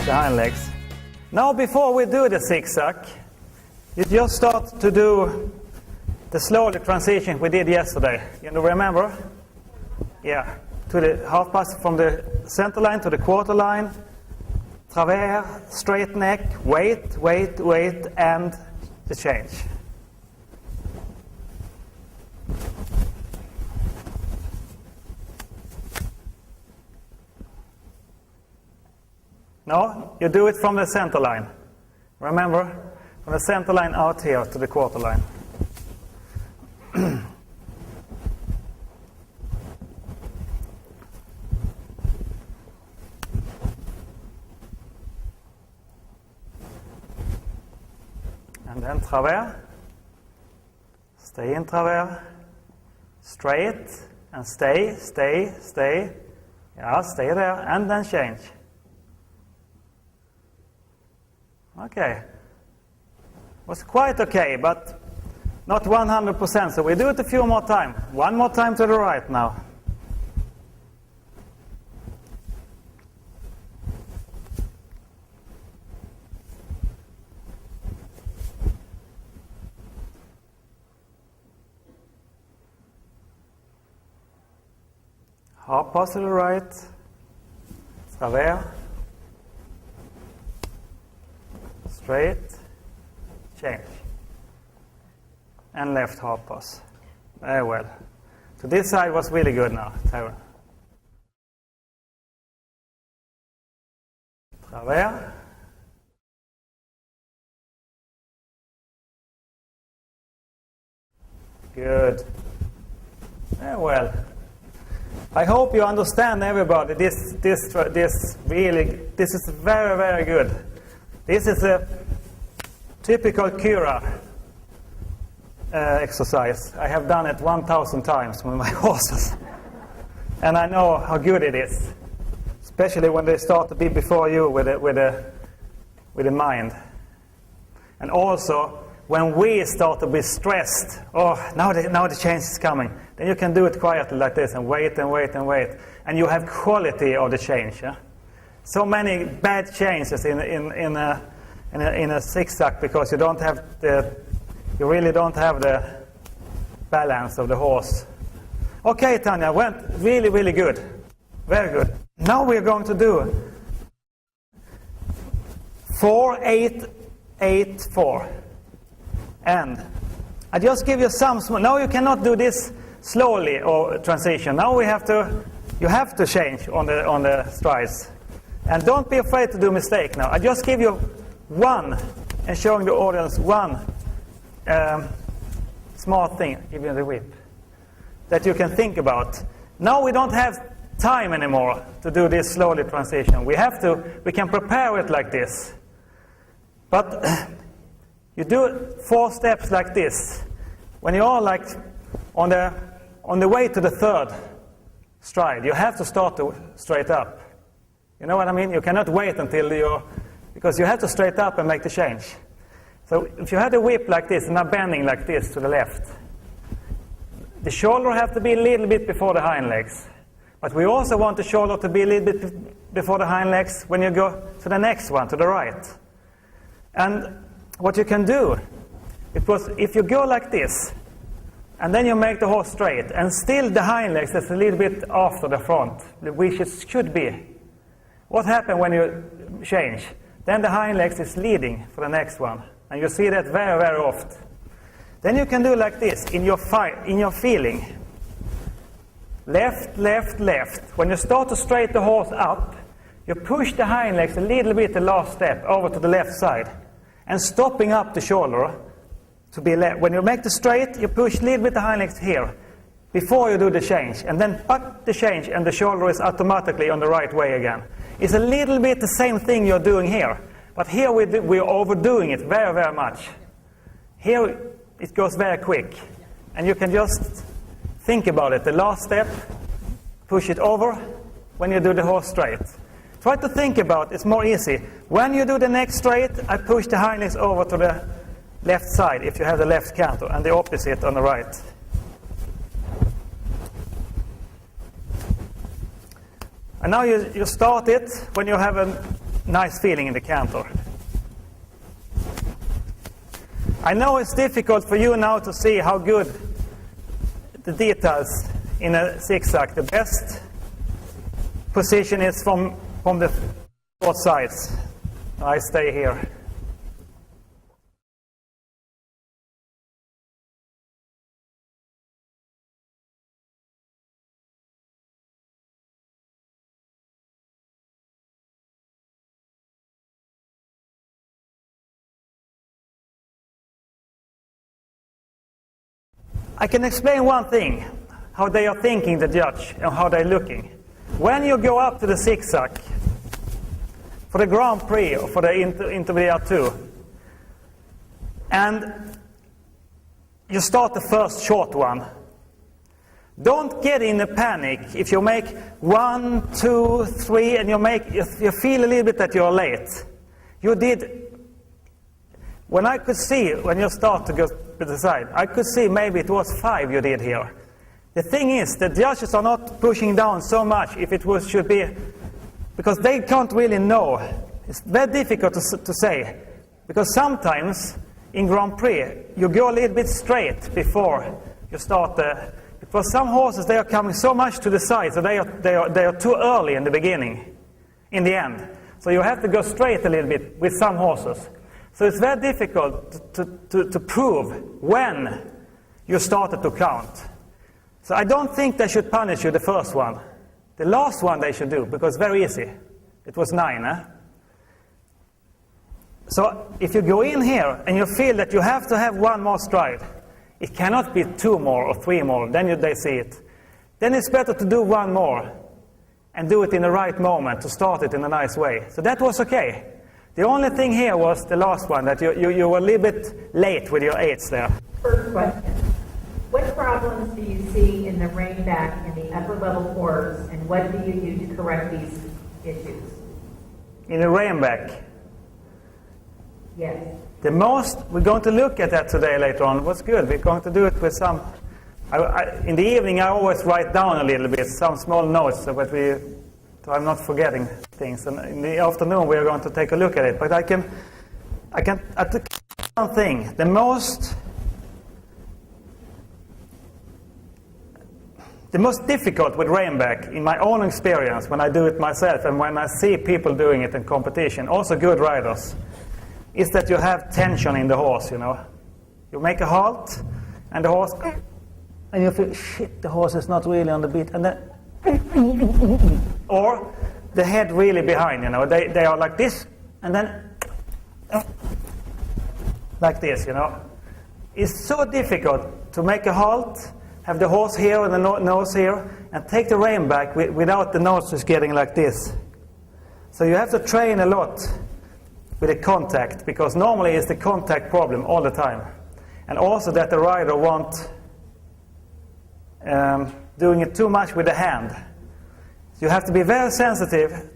the hind legs. Now before we do the zigzag, you just start to do the slowly transition we did yesterday. You remember? Yeah. To the half pass from the center line to the quarter line. Travers, straight neck, wait, wait, wait, and the change. No, you do it from the center line. Remember? From the center line out here to the quarter line. And then travers. Stay in travers. Straight. And stay, stay, stay. Yeah, stay there. And then change. Okay. Was quite okay, but not 100%. So we do it a few more times. One more time to the right now. Half pass to the right. Travers. Straight. Change. And left half pass. Very well. So this side was really good now. Travers. Good. Very well. I hope you understand, everybody. This is very, very good. This is a typical Cura exercise. I have done it 1,000 times with my horses. And I know how good it is. Especially when they start to be before you with the mind. And also, when we start to be stressed, oh, now the change is coming. Then you can do it quietly like this and wait and wait and wait. And you have quality of the change. Yeah? So many bad changes in a zigzag because you really don't have the balance of the horse. Okay, Tanya, went really, really good. Very good. Now we're going to do 4, 8, 8, 4. And I just give you some small. Now you cannot do this slowly or transition. Now you have to change on the strides. And don't be afraid to do mistake now. I just give you one and showing the audience one smart thing, give you the whip, that you can think about. Now we don't have time anymore to do this slowly transition. We can prepare it like this. But you do 4 steps like this. When you are like on the way to the third stride, you have to start to straight up. You know what I mean? You cannot wait until because you have to straight up and make the change. So if you had a whip like this and now bending like this to the left, the shoulder have to be a little bit before the hind legs. But we also want the shoulder to be a little bit before the hind legs when you go to the next one, to the right. And what you can do, because if you go like this, and then you make the horse straight, and still the hind legs is a little bit after the front, which it should be. What happens when you change? Then the hind legs is leading for the next one. And you see that very, very often. Then you can do like this in your feeling. Left, left, left. When you start to straight the horse up, you push the hind legs a little bit the last step over to the left side. And stopping up the shoulder to be left. When you make the straight, you push a little bit the hind legs here before you do the change. And then back the change and the shoulder is automatically on the right way again. It's a little bit the same thing you're doing here. But here we're overdoing it very, very much. Here it goes very quick. And you can just think about it. The last step, push it over when you do the horse straight. Try to think about it. It's more easy. When you do the neck straight, I push the hind legs over to the left side if you have the left canter, and the opposite on the right. And now you start it when you have nice feeling in the canter. I know it's difficult for you now to see how good the details in a zigzag. The best position is from the both sides. I stay here. I can explain one thing, how they are thinking, the judge, and how they're looking. When you go up to the zigzag, for the Grand Prix or for the Intermediate 2, and you start the first short one, don't get in a panic if you make 1, 2, 3, and you feel a little bit that you're late. You did. When I could see, when you start to go to the side, I could see maybe it was 5 you did here. The thing is, the judges are not pushing down so much if it should be, because they can't really know. It's very difficult to say, because sometimes in Grand Prix, you go a little bit straight before you start because some horses, they are coming so much to the side, so they are too early in the beginning, in the end. So you have to go straight a little bit with some horses. So it's very difficult to prove when you started to count. So I don't think they should punish you the first one. The last one they should do, because it's very easy. It was 9, So if you go in here and you feel that you have to have 1 more stride, it cannot be 2 more or 3 more, then they see it. Then it's better to do 1 more and do it in the right moment, to start it in a nice way. So that was okay. The only thing here was the last one, that you were a little bit late with your 8s there. First question. What problems do you see in the rein back in the upper level horse, and what do you do to correct these issues? In the rein back? Yes. The most, we're going to look at that today later on. What's good? We're going to do it with some, in the evening I always write down a little bit, some small notes, so I'm not forgetting things. And in the afternoon we are going to take a look at it. But I think one thing, the most difficult with rein back, in my own experience, when I do it myself and when I see people doing it in competition, also good riders, is that you have tension in the horse, you know. You make a halt, and the horse, and you feel, shit, the horse is not really on the beat, and then, or the head really behind, you know. They are like this, and then, like this, you know. It's so difficult to make a halt, have the horse here and the nose here, and take the rein back without the nose just getting like this. So you have to train a lot with the contact, because normally it's the contact problem all the time. And also that the rider won't doing it too much with the hand. So you have to be very sensitive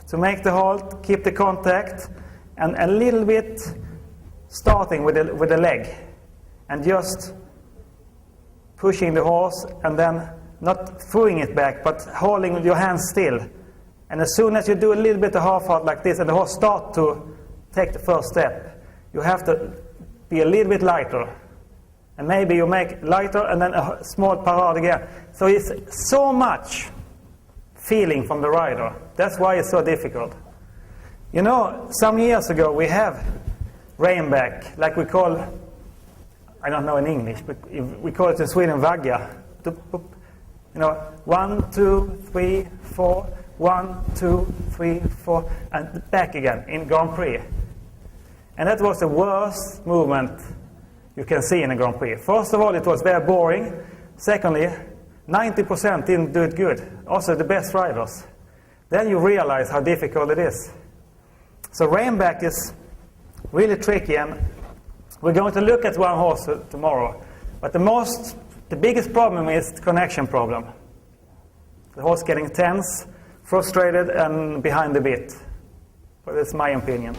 to make the halt, keep the contact, and a little bit starting with the leg, and just pushing the horse, and then not throwing it back, but holding with your hands still. And as soon as you do a little bit of half halt like this, and the horse starts to take the first step, you have to be a little bit lighter. And maybe you make lighter and then a small parade again. So it's so much feeling from the rider. That's why it's so difficult. You know, some years ago we have rein back, like we call, I don't know in English, but we call it in Sweden vagga. You know, 1, 2, 3, 4, 1, 2, 3, 4, and back again in Grand Prix. And that was the worst movement you can see in a Grand Prix. First of all, it was very boring. Secondly, 90% didn't do it good. Also the best riders. Then you realize how difficult it is. So rein back is really tricky, and we're going to look at one horse tomorrow. But the biggest problem is the connection problem. The horse getting tense, frustrated, and behind the bit. But that's my opinion.